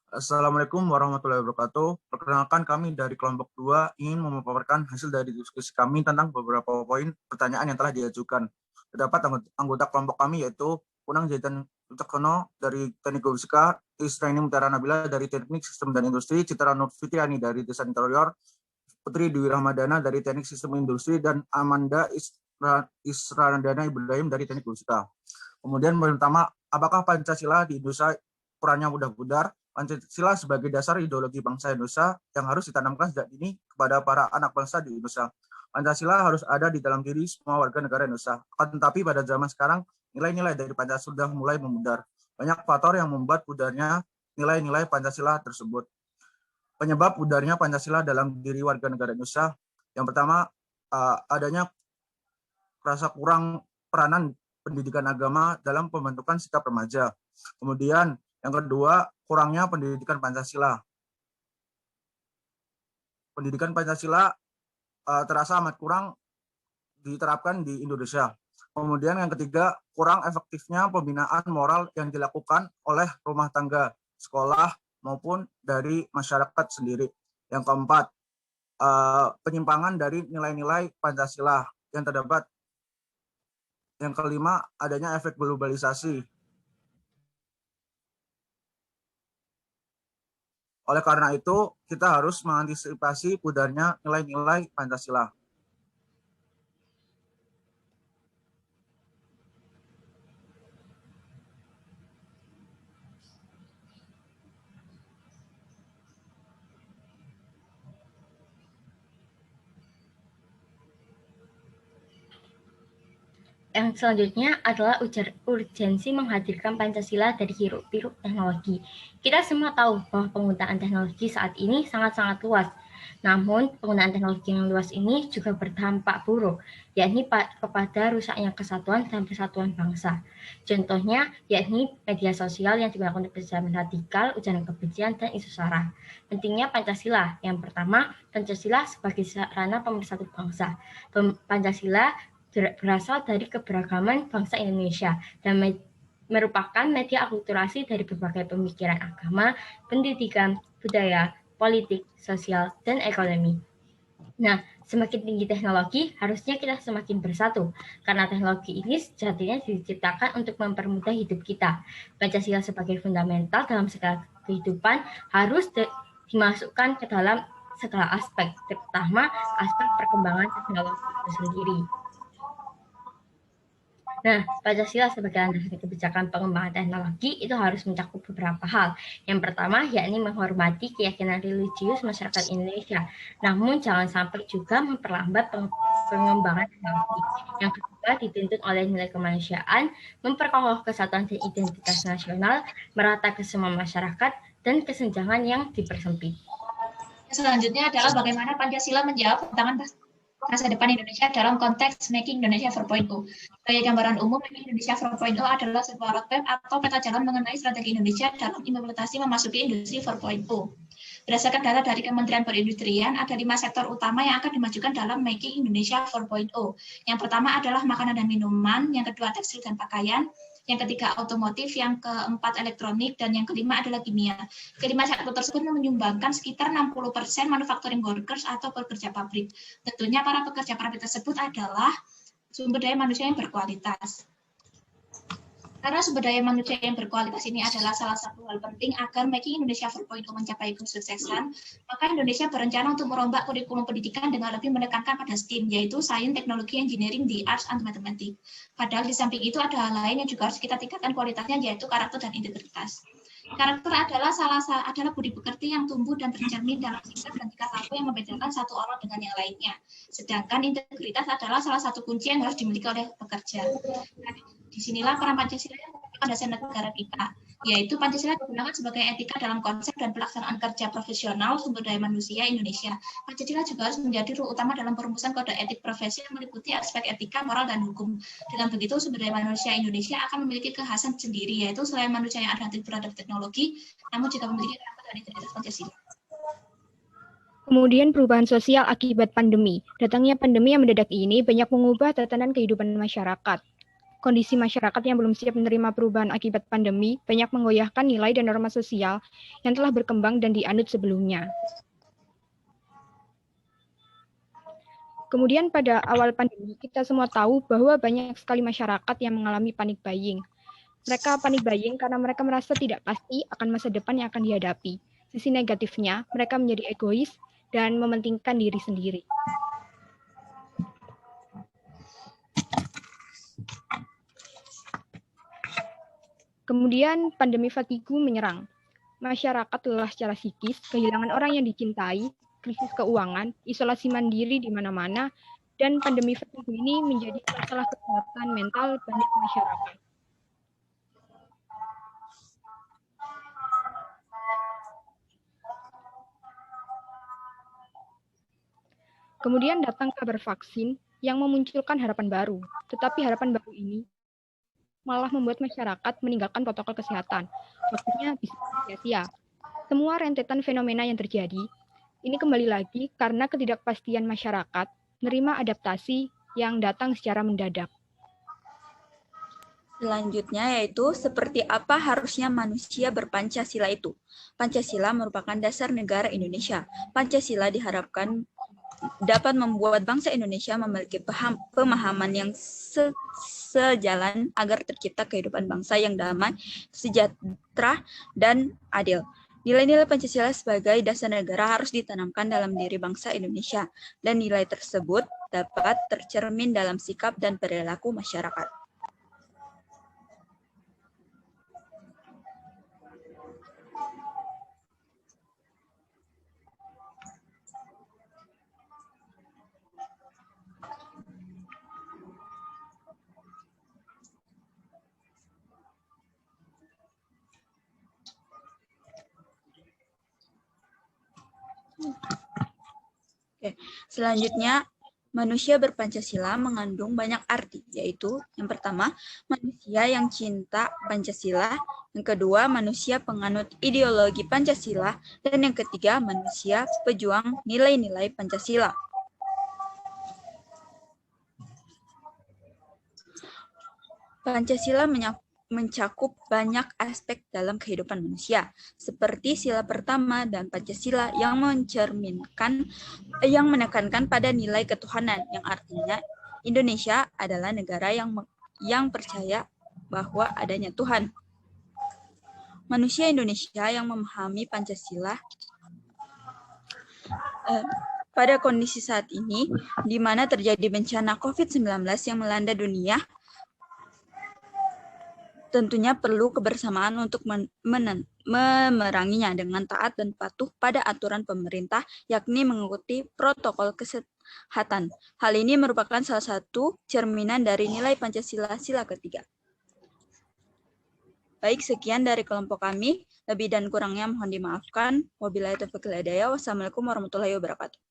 Assalamualaikum warahmatullahi wabarakatuh. Perkenalkan kami dari kelompok 2 ingin memaparkan hasil dari diskusi kami tentang beberapa poin pertanyaan yang telah diajukan. Terdapat anggota kelompok kami yaitu Unang Jahitan Ucaksono dari Teknik Geofisika, Israini Mutiara Nabila dari Teknik Sistem dan Industri, Citra Nur Fitriani dari Desain Interior, Putri Dwi Ramadana dari Teknik Sistem Industri, dan Amanda Isradana Ibrahim dari Teknik Geofisika. Kemudian pertama, apakah Pancasila di Indonesia perannya mudah pudar? Pancasila sebagai dasar ideologi bangsa Indonesia yang harus ditanamkan sejak dini kepada para anak bangsa di Indonesia. Pancasila harus ada di dalam diri semua warga negara Indonesia. Akan tetapi pada zaman sekarang, nilai-nilai dari Pancasila sudah mulai memudar. Banyak faktor yang membuat pudarnya nilai-nilai Pancasila tersebut. Penyebab pudarnya Pancasila dalam diri warga negara Indonesia, yang pertama, adanya rasa kurang peranan pendidikan agama dalam pembentukan sikap remaja. Kemudian yang kedua, kurangnya pendidikan Pancasila. Pendidikan Pancasila terasa amat kurang diterapkan di Indonesia. Kemudian yang ketiga, kurang efektifnya pembinaan moral yang dilakukan oleh rumah tangga, sekolah, maupun dari masyarakat sendiri. Yang keempat, penyimpangan dari nilai-nilai Pancasila yang terdapat. Yang kelima, adanya efek globalisasi. Oleh karena itu, kita harus mengantisipasi pudarnya nilai-nilai Pancasila. Yang selanjutnya adalah urgensi menghadirkan Pancasila dari hiruk-pikuk teknologi. Kita semua tahu bahwa penggunaan teknologi saat ini sangat-sangat luas. Namun, penggunaan teknologi yang luas ini juga berdampak buruk, yakni kepada rusaknya kesatuan dan persatuan bangsa. Contohnya, yakni media sosial yang digunakan untuk penyebaran radikal, ujaran kebencian, dan isu sara. Pentingnya Pancasila. Yang pertama, Pancasila sebagai sarana pemersatu bangsa. Pancasila berasal dari keberagaman bangsa Indonesia dan merupakan media akulturasi dari berbagai pemikiran agama, pendidikan, budaya, politik, sosial, dan ekonomi. Nah, semakin tinggi teknologi, harusnya kita semakin bersatu, karena teknologi ini sejatinya diciptakan untuk mempermudah hidup kita. Pancasila sebagai fundamental dalam segala kehidupan harus dimasukkan ke dalam segala aspek, terutama aspek perkembangan teknologi itu sendiri. Nah, Pancasila sebagai landasan kebijakan pengembangan teknologi itu harus mencakup beberapa hal. Yang pertama, yakni menghormati keyakinan religius masyarakat Indonesia. Namun, jangan sampai juga memperlambat pengembangan teknologi. Yang kedua, dituntut oleh nilai kemanusiaan, memperkokoh kesatuan dan identitas nasional, merata ke semua masyarakat, dan kesenjangan yang dipersempit. Selanjutnya adalah bagaimana Pancasila menjawab tantangan masa depan Indonesia dalam konteks Making Indonesia 4.0. Sebagai gambaran umum, Making Indonesia 4.0 adalah sebuah roadmap atau peta jalan mengenai strategi Indonesia dalam implementasi memasuki industri 4.0. Berdasarkan data dari Kementerian Perindustrian, ada 5 sektor utama yang akan dimajukan dalam Making Indonesia 4.0. Yang pertama adalah makanan dan minuman, yang kedua tekstil dan pakaian, yang ketiga otomotif, yang keempat elektronik, dan yang kelima adalah kimia. Kelima sektor tersebut menyumbangkan sekitar 60% manufacturing workers atau pekerja pabrik. Tentunya para pekerja pabrik tersebut adalah sumber daya manusia yang berkualitas. Karena sumber daya manusia yang berkualitas ini adalah salah satu hal penting agar Making Indonesia 4.0 mencapai kesuksesan, maka Indonesia berencana untuk merombak kurikulum pendidikan dengan lebih menekankan pada STEAM, yaitu Science, Technology, Engineering, the Arts, and Mathematics. Padahal di samping itu ada hal lain yang juga harus kita tingkatkan kualitasnya, yaitu karakter dan integritas. Karakter adalah budi pekerti yang tumbuh dan tercermin dalam sikap dan tingkah laku yang membedakan satu orang dengan yang lainnya. Sedangkan integritas adalah salah satu kunci yang harus dimiliki oleh pekerja. Nah, disinilah peran Pancasila yang merupakan dasar negara kita, yaitu Pancasila digunakan sebagai etika dalam konsep dan pelaksanaan kerja profesional sumber daya manusia Indonesia. Pancasila juga harus menjadi rule utama dalam perumusan kode etik profesi yang meliputi aspek etika, moral, dan hukum. Dengan begitu, sumber daya manusia Indonesia akan memiliki kekhasan sendiri, yaitu selain manusia yang adaptif terhadap teknologi, namun juga memiliki karakter dan integritas Pancasila. Kemudian perubahan sosial akibat pandemi. Datangnya pandemi yang mendadak ini banyak mengubah tatanan kehidupan masyarakat. Kondisi masyarakat yang belum siap menerima perubahan akibat pandemi banyak menggoyahkan nilai dan norma sosial yang telah berkembang dan dianut sebelumnya. Kemudian pada awal pandemi, kita semua tahu bahwa banyak sekali masyarakat yang mengalami panic buying. Mereka panic buying karena mereka merasa tidak pasti akan masa depan yang akan dihadapi. Sisi negatifnya, mereka menjadi egois dan mementingkan diri sendiri. Kemudian pandemi fatigu menyerang. Masyarakat lelah secara psikis, kehilangan orang yang dicintai, krisis keuangan, isolasi mandiri di mana-mana, dan pandemi fatigu ini menjadi masalah kesehatan mental banyak masyarakat. Kemudian datang kabar vaksin yang memunculkan harapan baru, tetapi harapan baru ini malah membuat masyarakat meninggalkan protokol kesehatan. Waktunya bisa sia-sia. Semua rentetan fenomena yang terjadi, ini kembali lagi karena ketidakpastian masyarakat menerima adaptasi yang datang secara mendadak. Selanjutnya yaitu seperti apa harusnya manusia berpancasila itu. Pancasila merupakan dasar negara Indonesia. Pancasila diharapkan dapat membuat bangsa Indonesia memiliki pemahaman yang sejalan agar tercipta kehidupan bangsa yang damai, sejahtera, dan adil. Nilai-nilai Pancasila sebagai dasar negara harus ditanamkan dalam diri bangsa Indonesia, dan nilai tersebut dapat tercermin dalam sikap dan perilaku masyarakat. Oke. Selanjutnya, manusia berpancasila mengandung banyak arti, yaitu yang pertama, manusia yang cinta Pancasila, yang kedua, manusia penganut ideologi Pancasila, dan yang ketiga, manusia pejuang nilai-nilai Pancasila. Pancasila mencakup banyak aspek dalam kehidupan manusia, seperti sila pertama dan Pancasila yang menekankan pada nilai ketuhanan, yang artinya Indonesia adalah negara yang percaya bahwa adanya Tuhan. Manusia Indonesia yang memahami Pancasila pada kondisi saat ini, di mana terjadi bencana COVID-19 yang melanda dunia, tentunya perlu kebersamaan untuk memeranginya dengan taat dan patuh pada aturan pemerintah, yakni mengikuti protokol kesehatan. Hal ini merupakan salah satu cerminan dari nilai Pancasila sila ketiga. Baik, sekian dari kelompok kami. Lebih dan kurangnya mohon dimaafkan. Wabillahi taufiq wal hidayah. Wassalamualaikum warahmatullahi wabarakatuh.